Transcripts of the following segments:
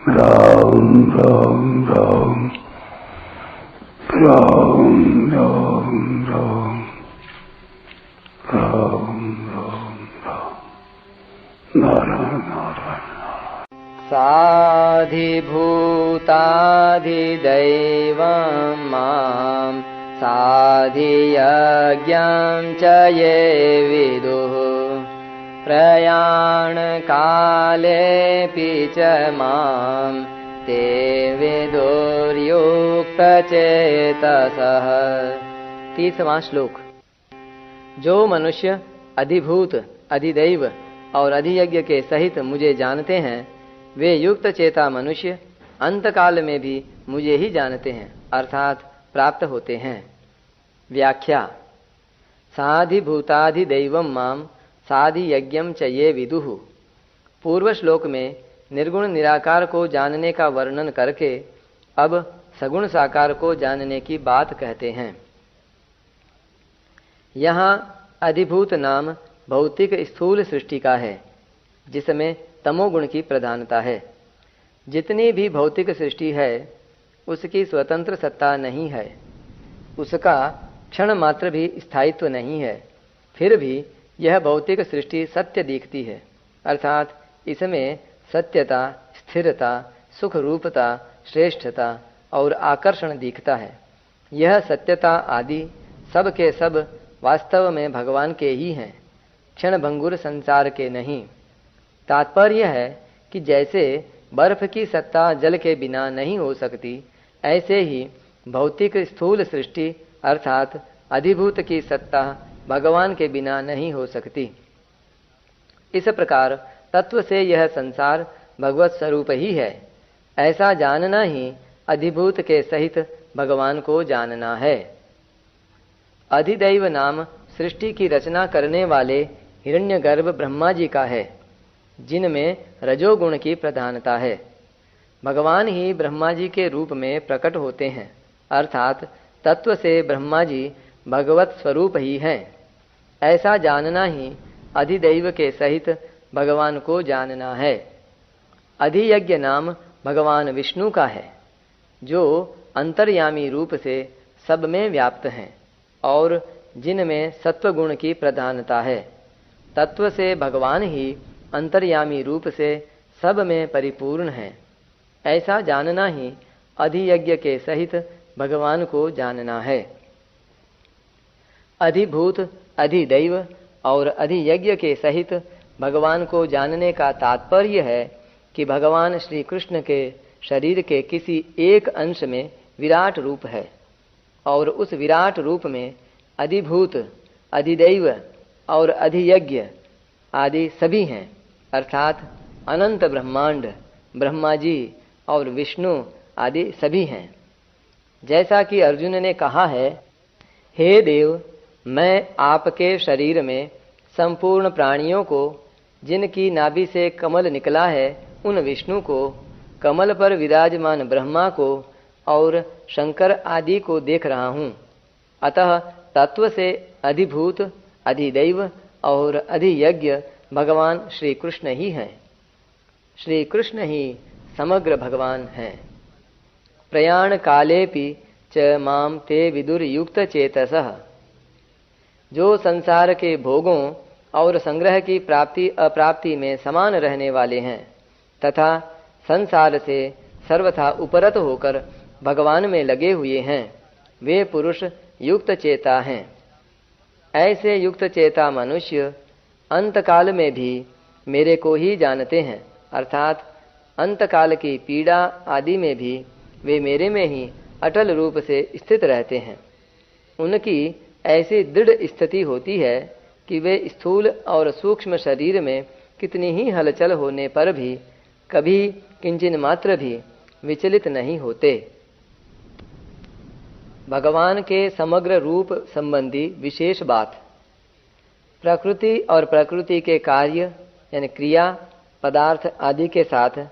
राम राम राम राम राम राम राम राम राम नारायण नारायण साधिभूताधिदैवं मां साधियज्ञं च ये विदुः प्रयाणकालेऽपि च मां ते विदुर्युक्तचेतसः। 30वां श्लोक। जो मनुष्य अधिभूत, अधिदैव और अधियज्ञ के सहित मुझे जानते हैं, वे युक्त चेता मनुष्य अंतकाल में भी मुझे ही जानते हैं, अर्थात प्राप्त होते हैं। व्याख्या। साधिभूताधिदैवं मां साधियज्ञं च ये विदुः। पूर्व श्लोक में निर्गुण निराकार को जानने का वर्णन करके अब सगुण साकार को जानने की बात कहते हैं। यहाँ अधिभूत नाम भौतिक स्थूल सृष्टि का है, जिसमें तमोगुण की प्रधानता है। जितनी भी भौतिक सृष्टि है उसकी स्वतंत्र सत्ता नहीं है, उसका क्षण मात्र भी स्थायित्व नहीं है। फिर भी यह भौतिक सृष्टि सत्य दिखती है, अर्थात इसमें सत्यता, स्थिरता, सुख रूपता, श्रेष्ठता और आकर्षण दिखता है। यह सत्यता आदि सब के सब वास्तव में भगवान के ही हैं, क्षणभंगुर संसार के नहीं। तात्पर्य है कि जैसे बर्फ की सत्ता जल के बिना नहीं हो सकती, ऐसे ही भौतिक स्थूल सृष्टि अर्थात अधिभूत की सत्ता भगवान के बिना नहीं हो सकती। इस प्रकार तत्व से यह संसार भगवत स्वरूप ही है, ऐसा जानना ही अधिभूत के सहित भगवान को जानना है। अधिदैव नाम सृष्टि की रचना करने वाले हिरण्यगर्भ ब्रह्मा जी का है, जिनमें रजोगुण की प्रधानता है। भगवान ही ब्रह्मा जी के रूप में प्रकट होते हैं, अर्थात तत्व से ब्रह्मा जी भगवत स्वरूप ही हैं। ऐसा जानना ही अधिदैव के सहित भगवान को जानना है। अधियज्ञ नाम भगवान विष्णु का है, जो अंतर्यामी रूप से सब में व्याप्त हैं और जिनमें सत्वगुण की प्रधानता है। तत्व से भगवान ही अंतर्यामी रूप से सब में परिपूर्ण हैं। ऐसा जानना ही अधियज्ञ के सहित भगवान को जानना है। अधिभूत, अधिदैव और अधियज्ञ के सहित भगवान को जानने का तात्पर्य है कि भगवान श्री कृष्ण के शरीर के किसी एक अंश में विराट रूप है और उस विराट रूप में अधिभूत, अधिदैव और अधियज्ञ आदि सभी हैं, अर्थात अनंत ब्रह्मांड, ब्रह्मा जी और विष्णु आदि सभी हैं। जैसा कि अर्जुन ने कहा है, हे देव, मैं आपके शरीर में संपूर्ण प्राणियों को, जिनकी नाभि से कमल निकला है, उन विष्णु को, कमल पर विराजमान ब्रह्मा को और शंकर आदि को देख रहा हूँ। अतः तत्व से अधिभूत, अधिदैव और अधियज्ञ भगवान श्री कृष्ण ही हैं। श्री कृष्ण ही समग्र भगवान हैं। प्रयाण कालेपि च माम ते विदुर्युक्त चेतसः। जो संसार के भोगों और संग्रह की प्राप्ति अप्राप्ति में समान रहने वाले हैं तथा संसार से सर्वथा उपरत होकर भगवान में लगे हुए हैं, वे पुरुष युक्त चेता हैं। ऐसे युक्त चेता मनुष्य अंतकाल में भी मेरे को ही जानते हैं, अर्थात अंतकाल की पीड़ा आदि में भी वे मेरे में ही अटल रूप से स्थित रहते हैं। उनकी ऐसी दृढ़ स्थिति होती है कि वे स्थूल और सूक्ष्म शरीर में कितनी ही हलचल होने पर भी कभी किंचिन मात्र भी विचलित नहीं होते। भगवान के समग्र रूप संबंधी विशेष बात। प्रकृति और प्रकृति के कार्य यानी क्रिया, पदार्थ आदि के साथ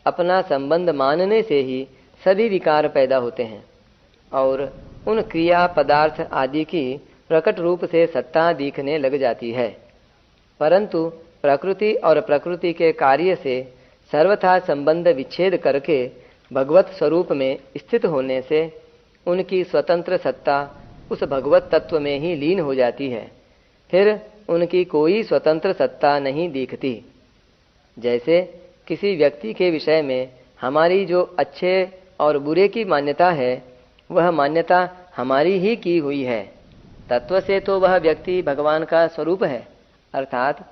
अपना संबंध मानने से ही सभी विकार पैदा होते हैं और उन क्रिया, पदार्थ आदि की प्रकट रूप से सत्ता दिखने लग जाती है। परंतु प्रकृति और प्रकृति के कार्य से सर्वथा संबंध विच्छेद करके भगवत स्वरूप में स्थित होने से उनकी स्वतंत्र सत्ता उस भगवत तत्व में ही लीन हो जाती है। फिर उनकी कोई स्वतंत्र सत्ता नहीं दिखती। जैसे किसी व्यक्ति के विषय में हमारी जो अच्छे और बुरे की मान्यता है, वह मान्यता हमारी ही की हुई है। तत्व से तो वह व्यक्ति भगवान का स्वरूप है, अर्थात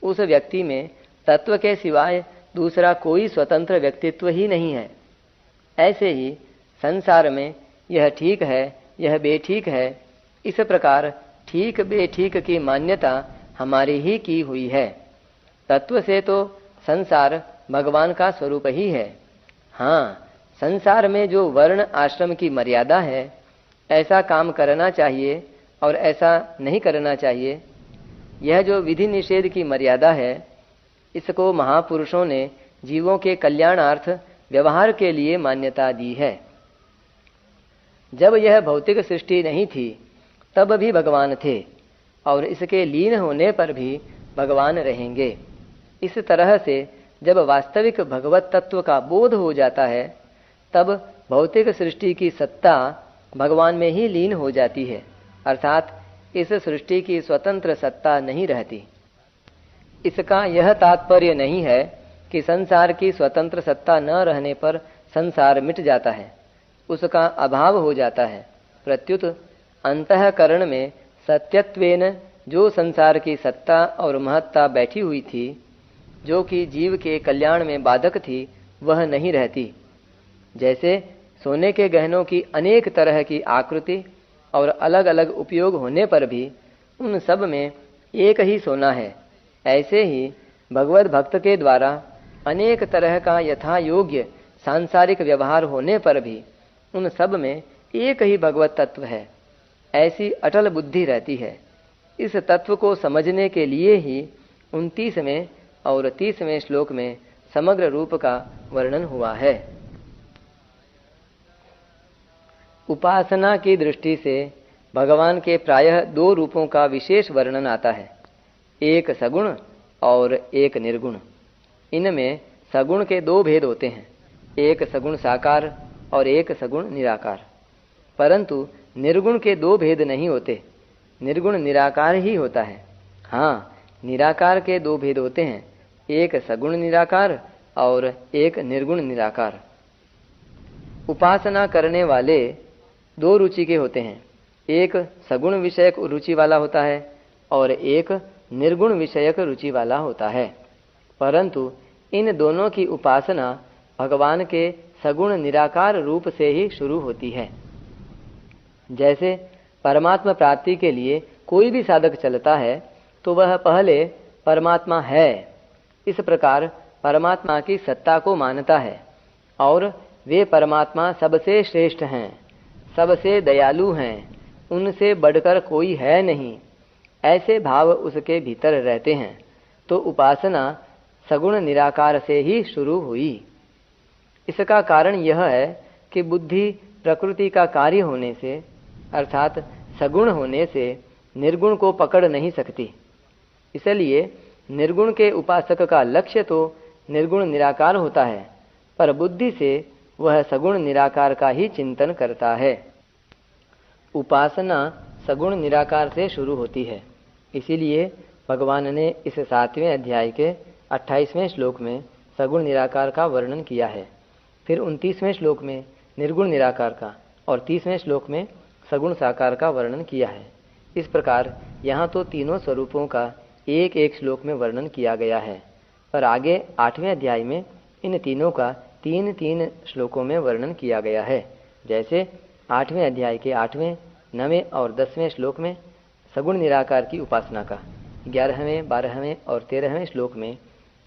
उस व्यक्ति में तत्व के सिवाय दूसरा कोई स्वतंत्र व्यक्तित्व ही नहीं है। ऐसे ही संसार में यह ठीक है, यह बेठीक है, इस प्रकार ठीक बेठीक की मान्यता हमारी ही की हुई है। तत्व से तो संसार भगवान का स्वरूप ही है। हाँ, संसार में जो वर्ण आश्रम की मर्यादा है, ऐसा काम करना चाहिए और ऐसा नहीं करना चाहिए, यह जो विधि निषेध की मर्यादा है, इसको महापुरुषों ने जीवों के कल्याणार्थ व्यवहार के लिए मान्यता दी है। जब यह भौतिक सृष्टि नहीं थी तब भी भगवान थे और इसके लीन होने पर भी भगवान रहेंगे। इस तरह से जब वास्तविक भगवत तत्व का बोध हो जाता है, तब भौतिक सृष्टि की सत्ता भगवान में ही लीन हो जाती है, अर्थात इस सृष्टि की स्वतंत्र सत्ता नहीं रहती। इसका यह तात्पर्य नहीं है कि संसार की स्वतंत्र सत्ता न रहने पर संसार मिट जाता है, उसका अभाव हो जाता है। प्रत्युत अंतःकरण में सत्यत्वेन जो संसार की सत्ता और महत्ता बैठी हुई थी, जो कि जीव के कल्याण में बाधक थी, वह नहीं रहती। जैसे सोने के गहनों की अनेक तरह की आकृति और अलग अलग उपयोग होने पर भी उन सब में एक ही सोना है, ऐसे ही भगवत भक्त के द्वारा अनेक तरह का यथा योग्य सांसारिक व्यवहार होने पर भी उन सब में एक ही भगवत तत्व है, ऐसी अटल बुद्धि रहती है। इस तत्व को समझने के लिए ही 29वें और 30वें श्लोक में समग्र रूप का वर्णन हुआ है। उपासना की दृष्टि से भगवान के प्रायः 2 रूपों का विशेष वर्णन आता है, एक सगुण और एक निर्गुण। इनमें सगुण के 2 भेद होते हैं, एक सगुण साकार और एक सगुण निराकार। परंतु निर्गुण के 2 भेद नहीं होते, निर्गुण निराकार ही होता है। हाँ, निराकार के 2 भेद होते हैं, एक सगुण निराकार और एक निर्गुण निराकार। उपासना करने वाले 2 रुचि के होते हैं, एक सगुण विषयक रुचि वाला होता है और एक निर्गुण विषयक रुचि वाला होता है। परंतु इन दोनों की उपासना भगवान के सगुण निराकार रूप से ही शुरू होती है। जैसे परमात्मा प्राप्ति के लिए कोई भी साधक चलता है तो वह पहले परमात्मा है, इस प्रकार परमात्मा की सत्ता को मानता है और वे परमात्मा सबसे श्रेष्ठ हैं, सबसे दयालु हैं, उनसे बढ़कर कोई है नहीं, ऐसे भाव उसके भीतर रहते हैं। तो उपासना सगुण निराकार से ही शुरू हुई। इसका कारण यह है कि बुद्धि प्रकृति का कार्य होने से, अर्थात सगुण होने से निर्गुण को पकड़ नहीं सकती। इसलिए निर्गुण के उपासक का लक्ष्य तो निर्गुण निराकार होता है, पर बुद्धि से वह सगुण निराकार का ही चिंतन करता है। उपासना सगुण निराकार से शुरू होती है। इसीलिए भगवान ने इस 7वें अध्याय के 28वें श्लोक में सगुण निराकार का वर्णन किया है, फिर 29वें श्लोक में निर्गुण निराकार का और 30वें श्लोक में सगुण साकार का वर्णन किया है। इस प्रकार यहाँ तो तीनों स्वरूपों का एक एक श्लोक में वर्णन किया गया है, पर आगे 8वें अध्याय में इन तीनों का 3-3 श्लोकों में वर्णन किया गया है। जैसे 8वें अध्याय के 8वें, 9वें और 10वें श्लोक में सगुण निराकार की उपासना का, 11वें, 12वें और 13वें श्लोक में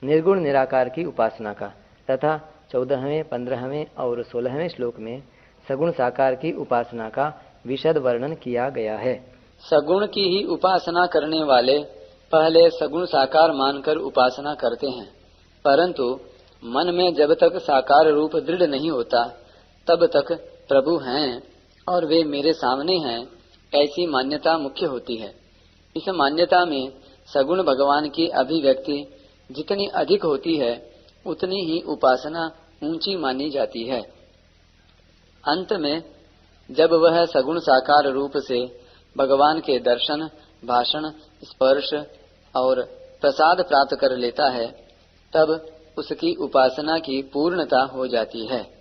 निर्गुण निराकार की उपासना का तथा 14वें, 15वें और 16वें श्लोक में सगुण साकार की उपासना का विशद वर्णन किया गया है। सगुण की ही उपासना करने वाले पहले सगुण साकार मानकर उपासना करते हैं, परंतु मन में जब तक साकार रूप दृढ़ नहीं होता तब तक प्रभु हैं और वे मेरे सामने हैं, ऐसी मान्यता मुख्य होती है। इस मान्यता में सगुण भगवान की अभिव्यक्ति जितनी अधिक होती है उतनी ही उपासना ऊंची मानी जाती है। अंत में जब वह सगुण साकार रूप से भगवान के दर्शन, भाषण, स्पर्श और प्रसाद प्राप्त कर लेता है, तब उसकी उपासना की पूर्णता हो जाती है।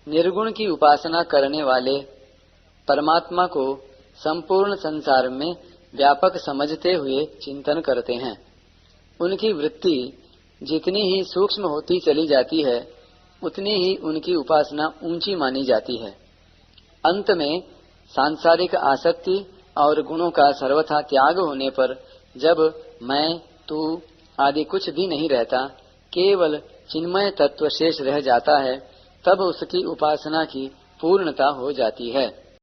निर्गुण की उपासना करने वाले परमात्मा को संपूर्ण संसार में व्यापक समझते हुए चिंतन करते हैं। उनकी वृत्ति जितनी ही सूक्ष्म होती चली जाती है, उतनी ही उनकी उपासना ऊंची मानी जाती है। अंत में सांसारिक आसक्ति और गुणों का सर्वथा त्याग होने पर जब मैं, तू आदि कुछ भी नहीं रहता, केवल चिन्मय तत्व शेष रह जाता है, तब उसकी उपासना की पूर्णता हो जाती है।